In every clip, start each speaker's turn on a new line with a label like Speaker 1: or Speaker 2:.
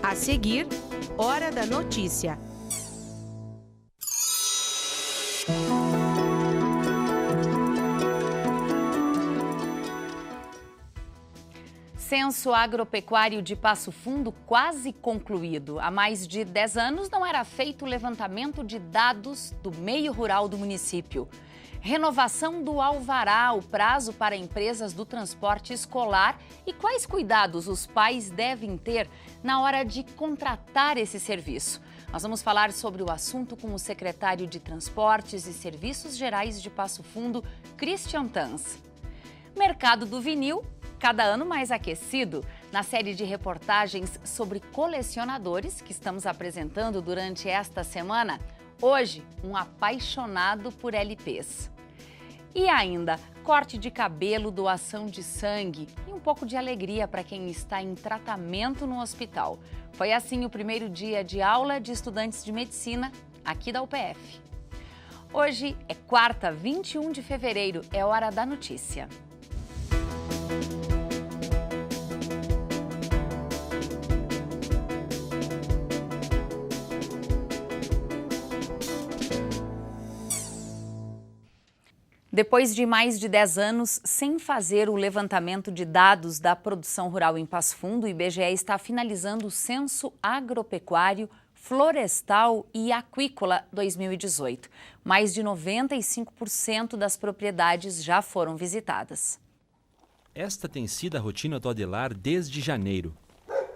Speaker 1: A seguir, Hora da Notícia.
Speaker 2: Censo agropecuário de Passo Fundo quase concluído. Há mais de 10 anos não era feito o levantamento de dados do meio rural do município. Renovação do alvará, o prazo para empresas do transporte escolar e quais cuidados os pais devem ter na hora de contratar esse serviço. Nós vamos falar sobre o assunto com o secretário de Transportes e Serviços Gerais de Passo Fundo, Christian Tans. Mercado do vinil, cada ano mais aquecido. Na série de reportagens sobre colecionadores que estamos apresentando durante esta semana, hoje, um apaixonado por LPs. E ainda, corte de cabelo, doação de sangue e um pouco de alegria para quem está em tratamento no hospital. Foi assim o primeiro dia de aula de estudantes de medicina aqui da UPF. Hoje é quarta, 21 de fevereiro, é hora da notícia. Depois de mais de 10 anos sem fazer o levantamento de dados da produção rural em Passo Fundo, o IBGE está finalizando o Censo Agropecuário, Florestal e Aquícola 2018. Mais de 95% das propriedades já foram visitadas.
Speaker 3: Esta tem sido a rotina do Adelar desde janeiro.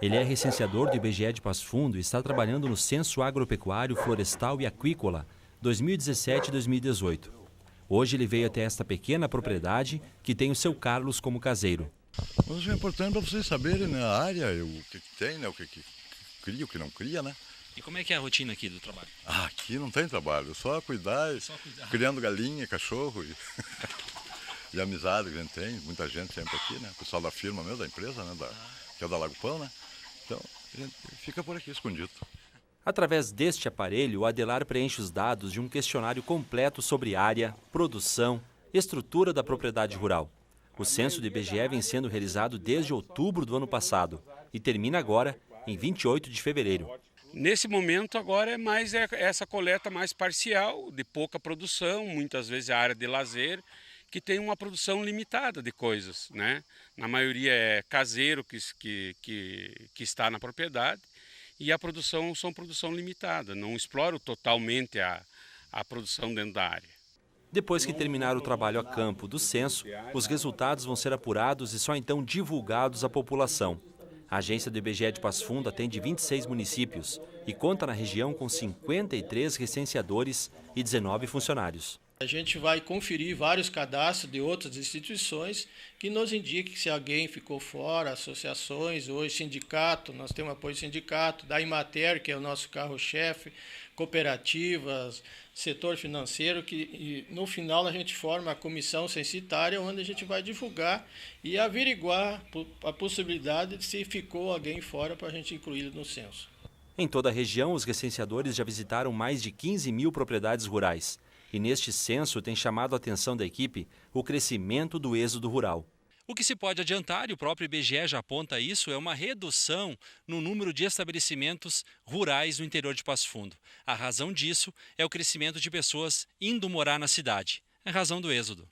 Speaker 3: Ele é recenseador do IBGE de Passo Fundo e está trabalhando no Censo Agropecuário, Florestal e Aquícola 2017-2018. Hoje ele veio até esta pequena propriedade que tem o seu Carlos como caseiro.
Speaker 4: Mas é importante para vocês saberem, né, a área, o que tem, né, o que cria, o que não cria, né?
Speaker 3: E como é que é a rotina aqui do trabalho?
Speaker 4: Aqui não tem trabalho, só cuidar, criando galinha, cachorro e amizade que a gente tem, muita gente sempre aqui, né? O pessoal da firma mesmo, da empresa, né, que é da Lago Pão, né? Então a gente fica por aqui escondido.
Speaker 3: Através deste aparelho, o Adelar preenche os dados de um questionário completo sobre área, produção, estrutura da propriedade rural. O censo do IBGE vem sendo realizado desde outubro do ano passado e termina agora, em 28 de fevereiro.
Speaker 5: Nesse momento agora é mais essa coleta mais parcial, de pouca produção, muitas vezes a área de lazer, que tem uma produção limitada de coisas, né? Na maioria é caseiro que está na propriedade. E a produção são produção limitada, não exploro totalmente a produção dentro da área.
Speaker 3: Depois que terminar o trabalho a campo do censo, os resultados vão ser apurados e só então divulgados à população. A agência do IBGE de Passo Fundo atende 26 municípios e conta na região com 53 recenseadores e 19 funcionários.
Speaker 6: A gente vai conferir vários cadastros de outras instituições que nos indiquem se alguém ficou fora, associações, hoje sindicato, nós temos apoio de sindicato, da Imater, que é o nosso carro-chefe, cooperativas, setor financeiro, e no final a gente forma a comissão censitária, onde a gente vai divulgar e averiguar a possibilidade de se ficou alguém fora para a gente incluí-lo no censo.
Speaker 3: Em toda a região, os recenseadores já visitaram mais de 15 mil propriedades rurais. E neste censo tem chamado a atenção da equipe o crescimento do êxodo rural. O que se pode adiantar, e o próprio IBGE já aponta isso, é uma redução no número de estabelecimentos rurais no interior de Passo Fundo. A razão disso é o crescimento de pessoas indo morar na cidade. É a razão do êxodo.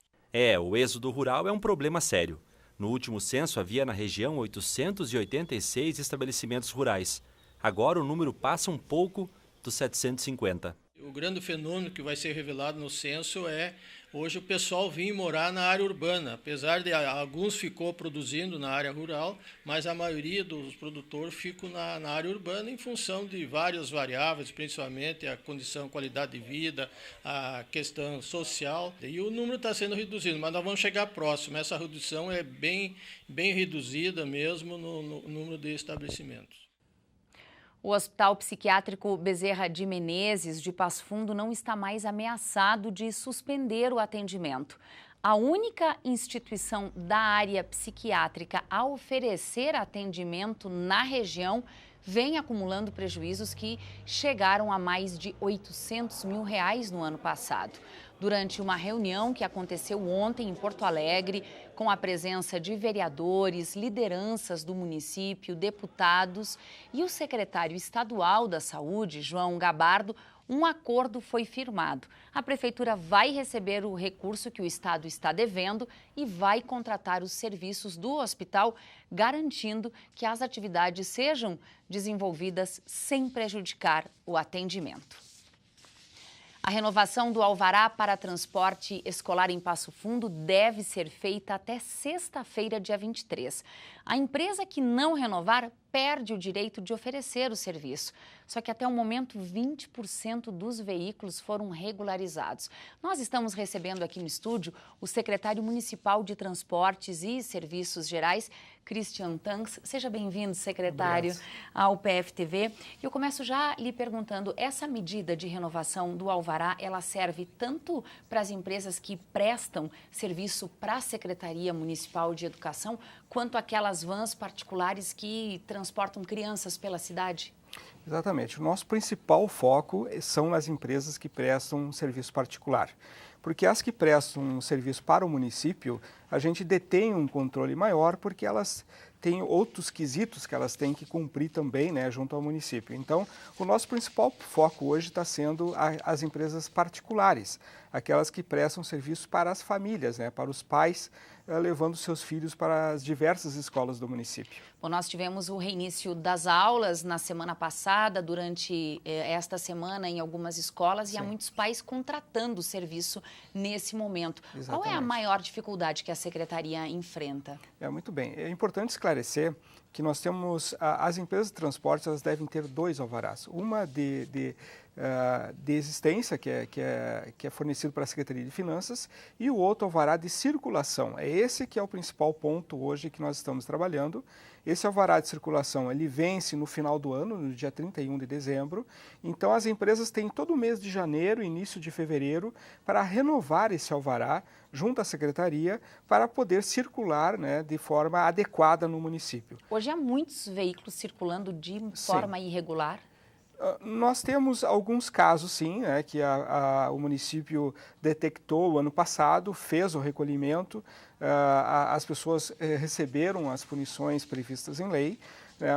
Speaker 3: O êxodo rural é um problema sério. No último censo havia na região 886 estabelecimentos rurais. Agora o número passa um pouco dos 750.
Speaker 6: O grande fenômeno que vai ser revelado no censo é hoje o pessoal vir morar na área urbana, apesar de alguns ficou produzindo na área rural, mas a maioria dos produtores ficam na área urbana em função de várias variáveis, principalmente a condição, a qualidade de vida, a questão social, e o número está sendo reduzido, mas nós vamos chegar próximo. Essa redução é bem reduzida mesmo no número de estabelecimentos.
Speaker 2: O Hospital Psiquiátrico Bezerra de Menezes, de Passo Fundo, não está mais ameaçado de suspender o atendimento. A única instituição da área psiquiátrica a oferecer atendimento na região vem acumulando prejuízos que chegaram a mais de R$800 mil no ano passado. Durante uma reunião que aconteceu ontem em Porto Alegre, com a presença de vereadores, lideranças do município, deputados e o secretário estadual da Saúde, João Gabardo, um acordo foi firmado. A Prefeitura vai receber o recurso que o Estado está devendo e vai contratar os serviços do hospital, garantindo que as atividades sejam desenvolvidas sem prejudicar o atendimento. A renovação do alvará para transporte escolar em Passo Fundo deve ser feita até sexta-feira, dia 23. A empresa que não renovar perde o direito de oferecer o serviço. Só que até o momento, 20% dos veículos foram regularizados. Nós estamos recebendo aqui no estúdio o secretário municipal de Transportes e Serviços Gerais, Christian Tanks. Seja bem-vindo, secretário, ao PFTV. Eu começo já lhe perguntando, essa medida de renovação do alvará, ela serve tanto para as empresas que prestam serviço para a Secretaria Municipal de Educação, quanto aquelas vans particulares que transportam crianças pela cidade?
Speaker 7: Exatamente. O nosso principal foco são as empresas que prestam um serviço particular. Porque as que prestam um serviço para o município, a gente detém um controle maior porque elas têm outros quesitos que elas têm que cumprir também, né, junto ao município. Então, o nosso principal foco hoje está sendo as empresas particulares, aquelas que prestam serviço para as famílias, né, para os pais, levando seus filhos para as diversas escolas do município.
Speaker 2: Bom, nós tivemos o reinício das aulas na semana passada, durante esta semana em algumas escolas, e há muitos pais contratando o serviço nesse momento.
Speaker 7: Exatamente.
Speaker 2: Qual é a maior dificuldade que a Secretaria enfrenta?
Speaker 7: Muito bem. É importante esclarecer que nós temos, as empresas de transporte, elas devem ter 2 alvarás. Uma de existência, que é fornecido para a Secretaria de Finanças, e o outro alvará de circulação. É esse que é o principal ponto hoje que nós estamos trabalhando. Esse alvará de circulação, ele vence no final do ano, no dia 31 de dezembro. Então, as empresas têm todo o mês de janeiro, início de fevereiro, para renovar esse alvará junto à Secretaria para poder circular, né, de forma adequada no município.
Speaker 2: Hoje há muitos veículos circulando de forma irregular?
Speaker 7: Nós temos alguns casos, sim, né, que o município detectou ano passado, fez o recolhimento, as pessoas receberam as punições previstas em lei,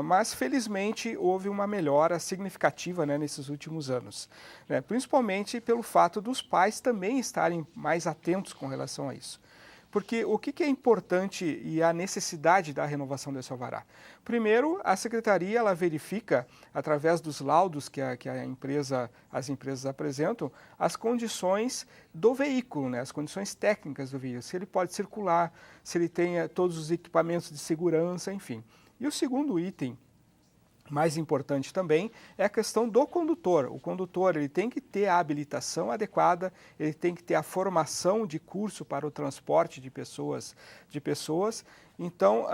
Speaker 7: mas felizmente houve uma melhora significativa, né, nesses últimos anos, né, principalmente pelo fato dos pais também estarem mais atentos com relação a isso. Porque o que é importante e a necessidade da renovação desse alvará? Primeiro, a Secretaria ela verifica, através dos laudos que as empresas apresentam, as condições do veículo, né? As condições técnicas do veículo, se ele pode circular, se ele tem todos os equipamentos de segurança, enfim. E o segundo item, mais importante também, é a questão do condutor. O condutor ele tem que ter a habilitação adequada, ele tem que ter a formação de curso para o transporte de pessoas. Então,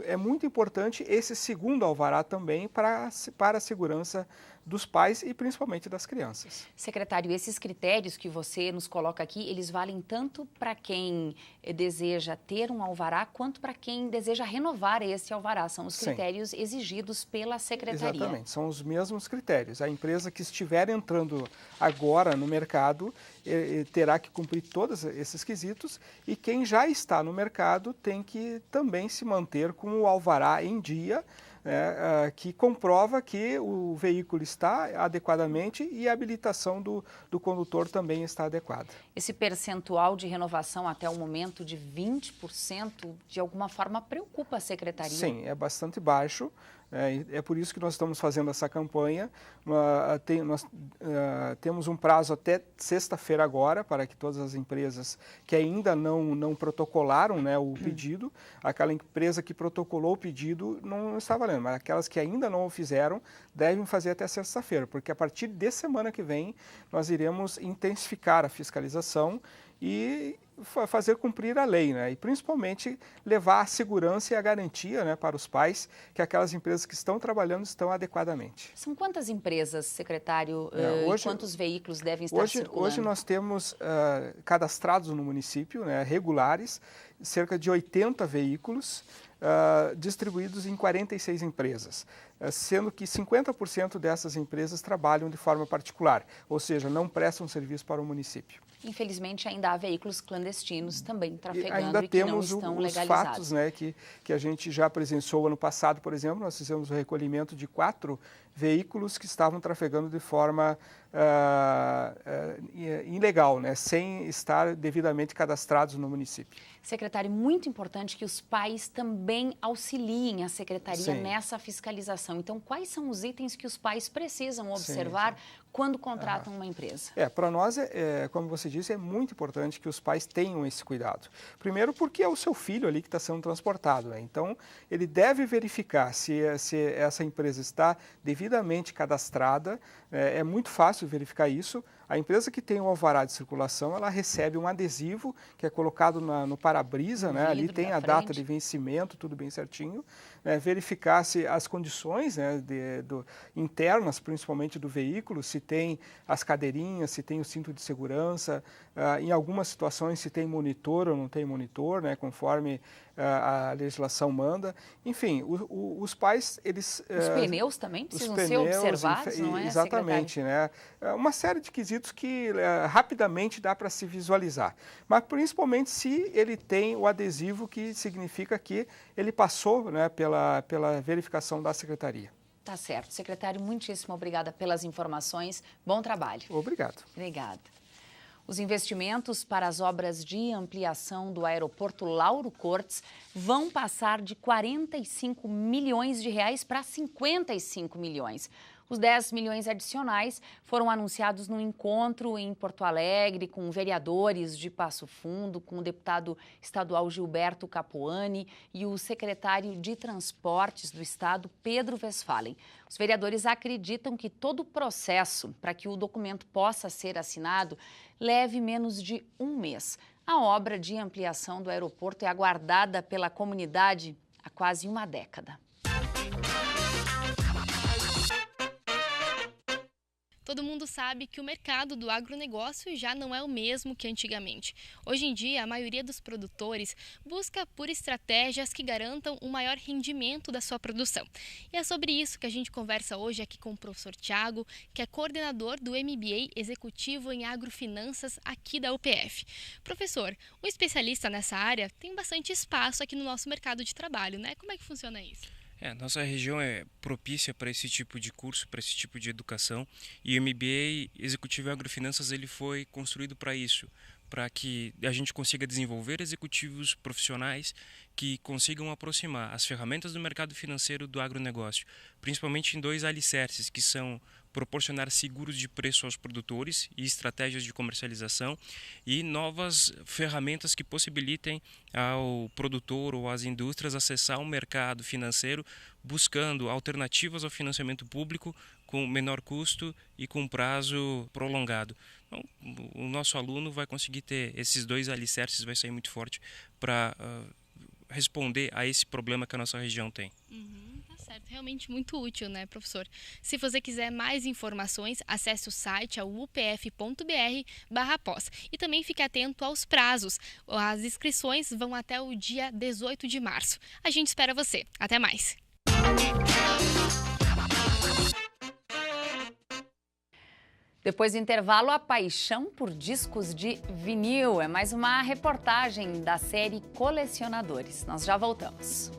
Speaker 7: é muito importante esse segundo alvará também para a segurança dos pais e principalmente das crianças.
Speaker 2: Secretário, esses critérios que você nos coloca aqui, eles valem tanto para quem deseja ter um alvará, quanto para quem deseja renovar esse alvará. São os critérios exigidos pela Secretaria.
Speaker 7: Exatamente, são os mesmos critérios. A empresa que estiver entrando agora no mercado terá que cumprir todos esses quesitos, e quem já está no mercado tem que também se manter com o alvará em dia, que comprova que o veículo está adequadamente e a habilitação do condutor também está adequada.
Speaker 2: Esse percentual de renovação até o momento de 20%, de alguma forma preocupa a Secretaria?
Speaker 7: Sim, é bastante baixo. É por isso que nós estamos fazendo essa campanha. Nós temos um prazo até sexta-feira agora para que todas as empresas que ainda não protocolaram, né, o pedido, aquela empresa que protocolou o pedido não está valendo, mas aquelas que ainda não o fizeram devem fazer até sexta-feira, porque a partir de semana que vem nós iremos intensificar a fiscalização e fazer cumprir a lei, né? E principalmente levar a segurança e a garantia, né, para os pais que aquelas empresas que estão trabalhando estão adequadamente.
Speaker 2: São quantas empresas, secretário, e quantos veículos devem estar circulando?
Speaker 7: Hoje nós temos cadastrados no município, né, regulares, cerca de 80 veículos, distribuídos em 46 empresas, sendo que 50% dessas empresas trabalham de forma particular, ou seja, não prestam serviço para o município.
Speaker 2: Infelizmente, ainda há veículos clandestinos também trafegando
Speaker 7: ainda
Speaker 2: e que não estão
Speaker 7: temos os
Speaker 2: legalizados.
Speaker 7: fatos, né, que a gente já presenciou ano passado, por exemplo, nós fizemos o recolhimento de 4 veículos que estavam trafegando de forma ilegal, né, sem estar devidamente cadastrados no município.
Speaker 2: Secretário, muito importante que os pais também auxiliem a secretaria nessa fiscalização. Então, quais são os itens que os pais precisam observar quando contratam uma empresa?
Speaker 7: Para nós, como você disse, é muito importante que os pais tenham esse cuidado. Primeiro porque é o seu filho ali que está sendo transportado, né? Então, ele deve verificar se essa empresa está devidamente cadastrada. É muito fácil verificar isso. A empresa que tem o alvará de circulação, ela recebe um adesivo que é colocado no para-brisa, né? Ali tem a data de vencimento, tudo bem certinho. Verificar se as condições, né, internas, principalmente do veículo, se tem as cadeirinhas, se tem o cinto de segurança, em algumas situações se tem monitor ou não tem monitor, né, conforme a legislação manda. Enfim, os pais, eles...
Speaker 2: Os pneus também precisam ser observados, não é,
Speaker 7: exatamente, né? Uma série de quesitos que rapidamente dá para se visualizar. Mas principalmente se ele tem o adesivo que significa que ele passou, né, pela verificação da secretaria.
Speaker 2: Tá certo. Secretário, muitíssimo obrigada pelas informações. Bom trabalho.
Speaker 7: Obrigado.
Speaker 2: Obrigada. Os investimentos para as obras de ampliação do aeroporto Lauro Cortes vão passar de 45 milhões de reais para 55 milhões. Os 10 milhões adicionais foram anunciados num encontro em Porto Alegre com vereadores de Passo Fundo, com o deputado estadual Gilberto Capuani e o secretário de Transportes do Estado, Pedro Westphalen. Os vereadores acreditam que todo o processo para que o documento possa ser assinado leve menos de um mês. A obra de ampliação do aeroporto é aguardada pela comunidade há quase uma década.
Speaker 8: Todo mundo sabe que o mercado do agronegócio já não é o mesmo que antigamente. Hoje em dia, a maioria dos produtores busca por estratégias que garantam um maior rendimento da sua produção. E é sobre isso que a gente conversa hoje aqui com o professor Thiago, que é coordenador do MBA Executivo em Agrofinanças aqui da UPF. Professor, um especialista nessa área tem bastante espaço aqui no nosso mercado de trabalho, né? Como é que funciona isso?
Speaker 9: Nossa região é propícia para esse tipo de curso, para esse tipo de educação, e o MBA Executivo em Agrofinanças ele foi construído para isso, para que a gente consiga desenvolver executivos profissionais que consigam aproximar as ferramentas do mercado financeiro do agronegócio, principalmente em 2 alicerces, que são proporcionar seguros de preço aos produtores e estratégias de comercialização e novas ferramentas que possibilitem ao produtor ou às indústrias acessar um mercado financeiro buscando alternativas ao financiamento público com menor custo e com prazo prolongado. Então, o nosso aluno vai conseguir ter esses 2 alicerces, vai sair muito forte para responder a esse problema que a nossa região tem.
Speaker 8: Certo, realmente muito útil, né, professor? Se você quiser mais informações, acesse o site upf.br/pós e também fique atento aos prazos. As inscrições vão até o dia 18 de março. A gente espera você. Até mais!
Speaker 2: Depois do intervalo, a paixão por discos de vinil. É mais uma reportagem da série Colecionadores. Nós já voltamos.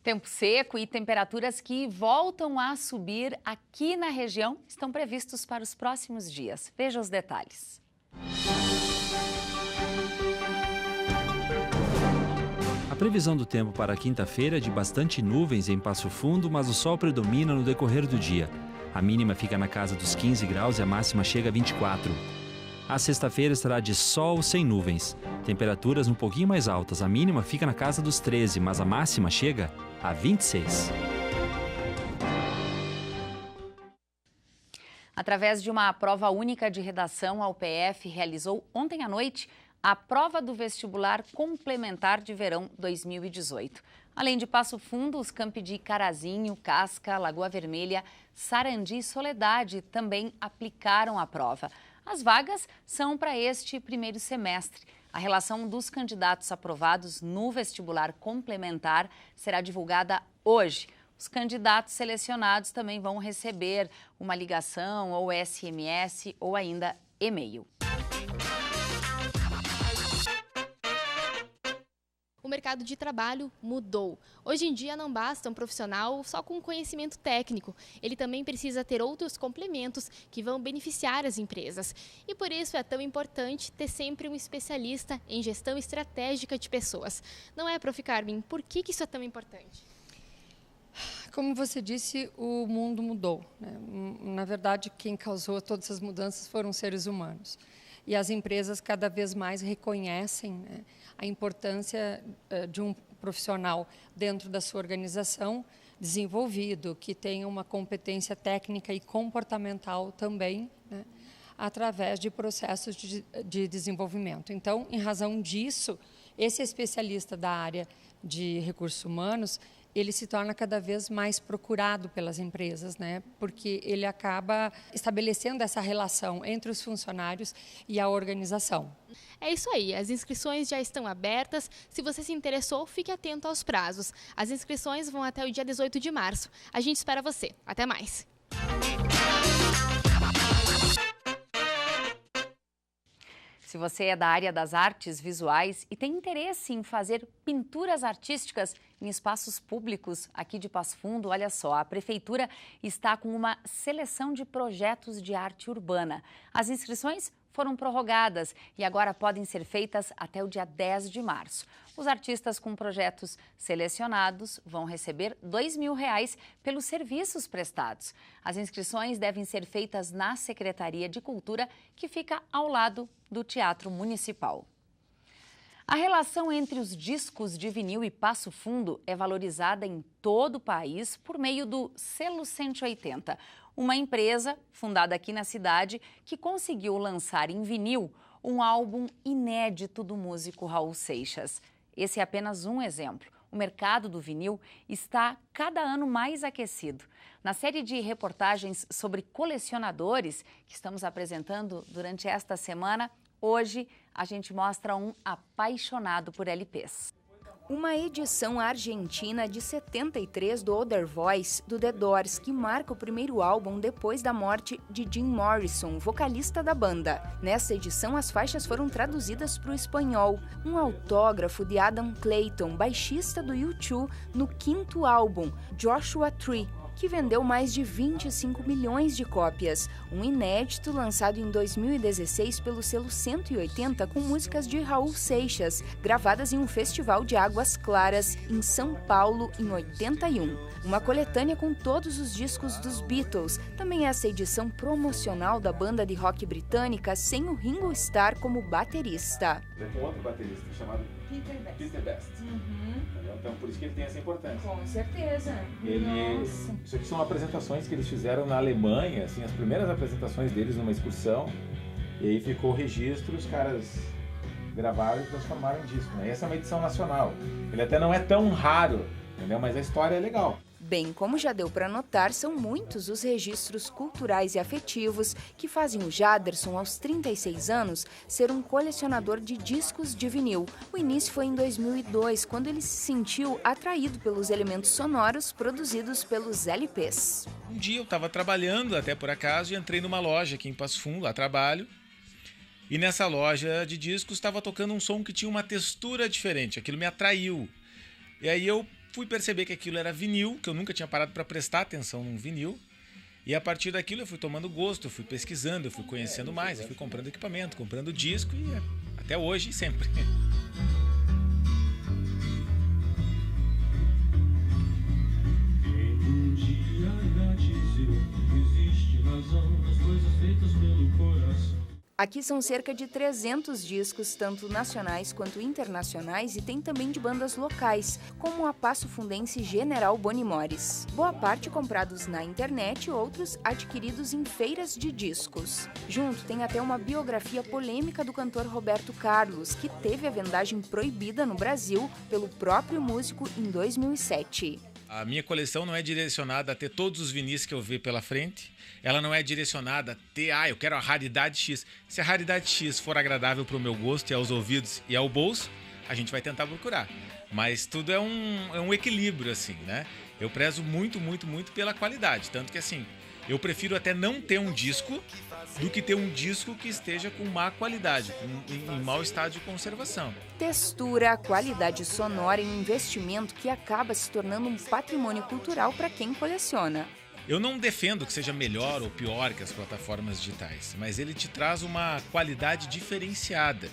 Speaker 2: Tempo seco e temperaturas que voltam a subir aqui na região estão previstos para os próximos dias. Veja os detalhes.
Speaker 3: A previsão do tempo para quinta-feira é de bastante nuvens em Passo Fundo, mas o sol predomina no decorrer do dia. A mínima fica na casa dos 15 graus e a máxima chega a 24. A sexta-feira estará de sol sem nuvens. Temperaturas um pouquinho mais altas. A mínima fica na casa dos 13, mas a máxima chega a 26.
Speaker 2: Através de uma prova única de redação, a UPF realizou ontem à noite a prova do vestibular complementar de verão 2018. Além de Passo Fundo, os campi de Carazinho, Casca, Lagoa Vermelha, Sarandi e Soledade também aplicaram a prova. As vagas são para este primeiro semestre. A relação dos candidatos aprovados no vestibular complementar será divulgada hoje. Os candidatos selecionados também vão receber uma ligação ou SMS ou ainda e-mail.
Speaker 8: O mercado de trabalho mudou. Hoje em dia não basta um profissional só com conhecimento técnico. Ele também precisa ter outros complementos que vão beneficiar as empresas. E por isso é tão importante ter sempre um especialista em gestão estratégica de pessoas. Não é, Prof. Carmen? Por que isso é tão importante?
Speaker 10: Como você disse, o mundo mudou, né? Na verdade, quem causou todas essas mudanças foram os seres humanos. E as empresas cada vez mais reconhecem, né, a importância de um profissional dentro da sua organização desenvolvido, que tenha uma competência técnica e comportamental também, né, através de processos de desenvolvimento. Então, em razão disso, esse especialista da área de recursos humanos, ele se torna cada vez mais procurado pelas empresas, né? Porque ele acaba estabelecendo essa relação entre os funcionários e a organização.
Speaker 8: É isso aí, as inscrições já estão abertas. Se você se interessou, fique atento aos prazos. As inscrições vão até o dia 18 de março. A gente espera você. Até mais!
Speaker 2: Se você é da área das artes visuais e tem interesse em fazer pinturas artísticas em espaços públicos aqui de Passo Fundo, olha só, a Prefeitura está com uma seleção de projetos de arte urbana. As inscrições foram prorrogadas e agora podem ser feitas até o dia 10 de março. Os artistas com projetos selecionados vão receber R$ 2.000 pelos serviços prestados. As inscrições devem ser feitas na Secretaria de Cultura, que fica ao lado do Teatro Municipal. A relação entre os discos de vinil e Passo Fundo é valorizada em todo o país por meio do Selo 180, uma empresa fundada aqui na cidade que conseguiu lançar em vinil um álbum inédito do músico Raul Seixas. Esse é apenas um exemplo. O mercado do vinil está cada ano mais aquecido. Na série de reportagens sobre colecionadores que estamos apresentando durante esta semana, hoje a gente mostra um apaixonado por LPs.
Speaker 11: Uma edição argentina de 73 do Other Voice, do The Doors, que marca o primeiro álbum depois da morte de Jim Morrison, vocalista da banda. Nessa edição, as faixas foram traduzidas para o espanhol. Um autógrafo de Adam Clayton, baixista do U2, no quinto álbum, Joshua Tree, que vendeu mais de 25 milhões de cópias. Um inédito lançado em 2016 pelo selo 180 com músicas de Raul Seixas, gravadas em um festival de Águas Claras, em São Paulo, em 81. Uma coletânea com todos os discos dos Beatles. Também essa edição promocional da banda de rock britânica sem o Ringo Starr como baterista.
Speaker 12: Com outro baterista chamado Peter Best. Então, por isso que ele tem essa importância.
Speaker 11: Com certeza.
Speaker 12: Isso aqui são apresentações que eles fizeram na Alemanha, assim, as primeiras apresentações deles numa excursão. E aí ficou o registro, os caras gravaram e transformaram em disco, né? E essa é uma edição nacional. Ele até não é tão raro, entendeu? Mas a história é legal.
Speaker 11: Bem, como já deu para notar, são muitos os registros culturais e afetivos que fazem o Jaderson, aos 36 anos, ser um colecionador de discos de vinil. O início foi em 2002, quando ele se sentiu atraído pelos elementos sonoros produzidos pelos LPs.
Speaker 13: Um dia eu estava trabalhando, até por acaso, e entrei numa loja aqui em Passo Fundo, a trabalho. E nessa loja de discos estava tocando um som que tinha uma textura diferente. Aquilo me atraiu. E aí eu fui perceber que aquilo era vinil, que eu nunca tinha parado para prestar atenção num vinil. E a partir daquilo eu fui tomando gosto, eu fui pesquisando, eu fui conhecendo mais, eu fui comprando equipamento, comprando disco e até hoje e sempre.
Speaker 11: Aqui são cerca de 300 discos, tanto nacionais quanto internacionais, e tem também de bandas locais, como a passo-fundense General Bonimores. Boa parte comprados na internet, outros adquiridos em feiras de discos. Junto tem até uma biografia polêmica do cantor Roberto Carlos, que teve a vendagem proibida no Brasil pelo próprio músico em 2007.
Speaker 13: A minha coleção não é direcionada a ter todos os vinis que eu ver pela frente. Ela não é direcionada a ter, eu quero a raridade X. Se a raridade X for agradável para o meu gosto e aos ouvidos e ao bolso, a gente vai tentar procurar. Mas tudo é um equilíbrio, assim, né? Eu prezo muito, muito, muito pela qualidade. Tanto que, assim, eu prefiro até não ter um disco do que ter um disco que esteja com má qualidade, em mau estado de conservação.
Speaker 11: Textura, qualidade sonora e um investimento que acaba se tornando um patrimônio cultural para quem coleciona.
Speaker 13: Eu não defendo que seja melhor ou pior que as plataformas digitais, mas ele te traz uma qualidade diferenciada.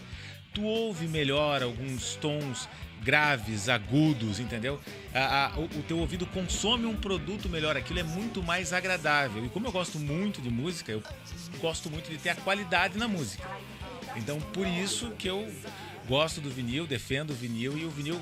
Speaker 13: Tu ouve melhor alguns tons graves, agudos, entendeu? O teu ouvido consome um produto melhor, aquilo é muito mais agradável. E como eu gosto muito de música, eu gosto muito de ter a qualidade na música. Então, por isso que eu gosto do vinil, defendo o vinil, e o vinil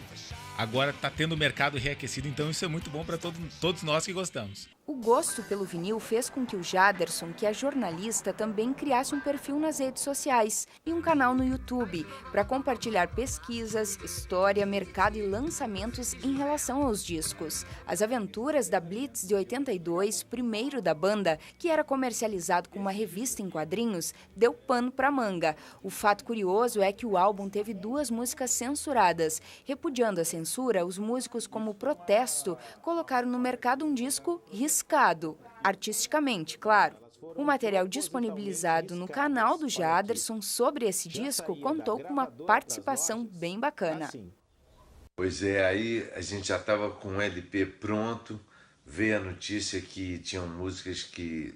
Speaker 13: agora está tendo o mercado reaquecido, então isso é muito bom para todos nós que gostamos.
Speaker 11: O gosto pelo vinil fez com que o Jaderson, que é jornalista, também criasse um perfil nas redes sociais e um canal no YouTube para compartilhar pesquisas, história, mercado e lançamentos em relação aos discos. As aventuras da Blitz de 82, primeiro da banda, que era comercializado com uma revista em quadrinhos, deu pano para manga. O fato curioso é que o álbum teve 2 músicas censuradas. Repudiando a censura, os músicos, como protesto, colocaram no mercado um disco riscado, artisticamente, claro. O material disponibilizado no canal do Jaderson sobre esse disco contou com uma participação bem bacana.
Speaker 14: Pois é, aí a gente já estava com o LP pronto, veio a notícia que tinham músicas que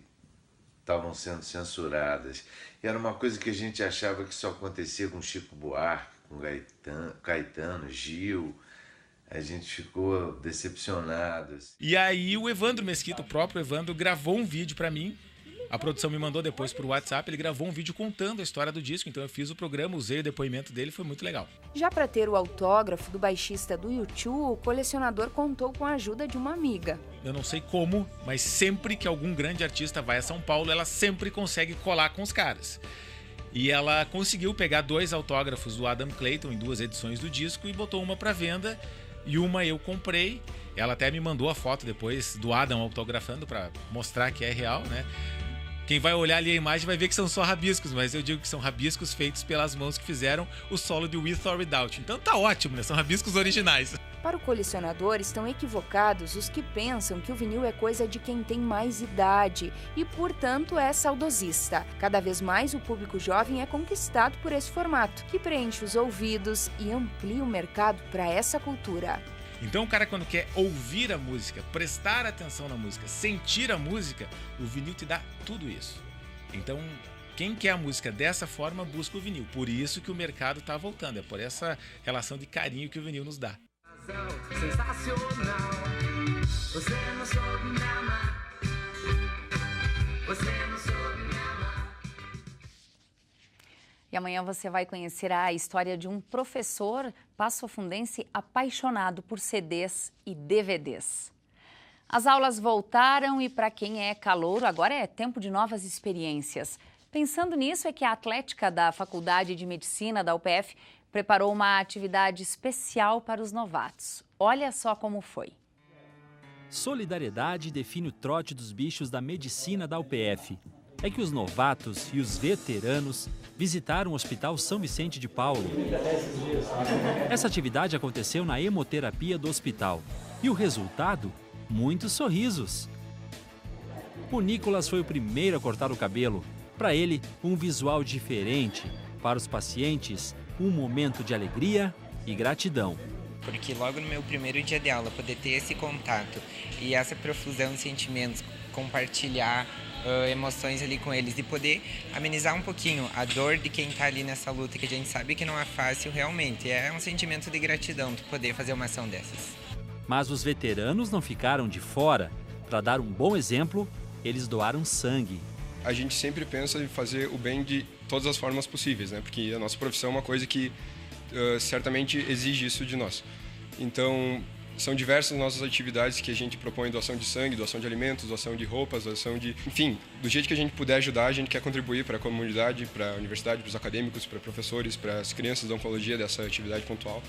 Speaker 14: estavam sendo censuradas. E era uma coisa que a gente achava que só acontecia com Chico Buarque, com Caetano, Gil. A gente ficou decepcionado.
Speaker 13: E aí o Evandro Mesquita, o próprio Evandro, gravou um vídeo para mim. A produção me mandou depois por WhatsApp, ele gravou um vídeo contando a história do disco, então eu fiz o programa, usei o depoimento dele, foi muito legal.
Speaker 11: Já para ter o autógrafo do baixista do U2, o colecionador contou com a ajuda de uma amiga.
Speaker 13: Eu não sei como, mas sempre que algum grande artista vai a São Paulo, ela sempre consegue colar com os caras. E ela conseguiu pegar 2 autógrafos do Adam Clayton em 2 edições do disco e botou uma para venda. E uma eu comprei, ela até me mandou a foto depois do Adam autografando para mostrar que é real, né? Quem vai olhar ali a imagem vai ver que são só rabiscos, mas eu digo que são rabiscos feitos pelas mãos que fizeram o solo de With or Without. Então tá ótimo, né? São rabiscos originais.
Speaker 11: Para o colecionador, estão equivocados os que pensam que o vinil é coisa de quem tem mais idade e, portanto, é saudosista. Cada vez mais o público jovem é conquistado por esse formato, que preenche os ouvidos e amplia o mercado para essa cultura.
Speaker 13: Então o cara, quando quer ouvir a música, prestar atenção na música, sentir a música, o vinil te dá tudo isso. Então, quem quer a música dessa forma, busca o vinil. Por isso que o mercado está voltando, é por essa relação de carinho que o vinil nos dá.
Speaker 15: Sensacional, você não soube me amar, você não soube me amar.
Speaker 2: E amanhã você vai conhecer a história de um professor passo-fundense apaixonado por CDs e DVDs. As aulas voltaram e para quem é calouro, agora é tempo de novas experiências. Pensando nisso é que a atlética da Faculdade de Medicina da UPF preparou uma atividade especial para os novatos. Olha só como foi.
Speaker 3: Solidariedade define o trote dos bichos da medicina da UPF. É que os novatos e os veteranos visitaram o Hospital São Vicente de Paulo. Essa atividade aconteceu na hemoterapia do hospital. E o resultado? Muitos sorrisos. O Nicolas foi o primeiro a cortar o cabelo. Para ele, um visual diferente. Para os pacientes, um momento de alegria e gratidão.
Speaker 16: Porque logo no meu primeiro dia de aula, poder ter esse contato e essa profusão de sentimentos, compartilhar emoções ali com eles e poder amenizar um pouquinho a dor de quem está ali nessa luta, que a gente sabe que não é fácil realmente. É um sentimento de gratidão de poder fazer uma ação dessas.
Speaker 3: Mas os veteranos não ficaram de fora. Para dar um bom exemplo, eles doaram sangue.
Speaker 17: a gente sempre pensa em fazer o bem de todas as formas possíveis, né? Porque a nossa profissão é uma coisa que certamente exige isso de nós. Então, são diversas nossas atividades que a gente propõe: doação de sangue, doação de alimentos, doação de roupas, doação de... Enfim, do jeito que a gente puder ajudar, a gente quer contribuir para a comunidade, para a universidade, para os acadêmicos, para professores, para as crianças da oncologia dessa atividade pontual.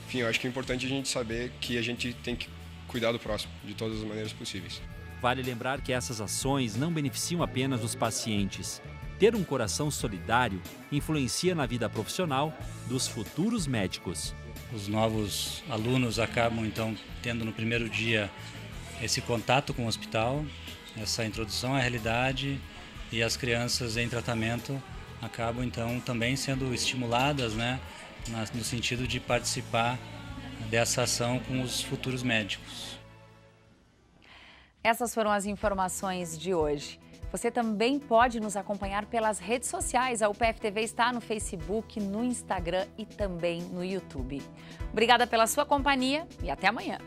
Speaker 17: Enfim, eu acho que é importante a gente saber que a gente tem que cuidar do próximo, de todas as maneiras possíveis.
Speaker 3: Vale lembrar que essas ações não beneficiam apenas os pacientes. Ter um coração solidário influencia na vida profissional dos futuros médicos.
Speaker 18: Os novos alunos acabam, então, tendo no primeiro dia esse contato com o hospital, essa introdução à realidade, e as crianças em tratamento acabam, então, também sendo estimuladas, né, no sentido de participar dessa ação com os futuros médicos.
Speaker 2: Essas foram as informações de hoje. Você também pode nos acompanhar pelas redes sociais. A UPF TV está no Facebook, no Instagram e também no YouTube. Obrigada pela sua companhia e até amanhã.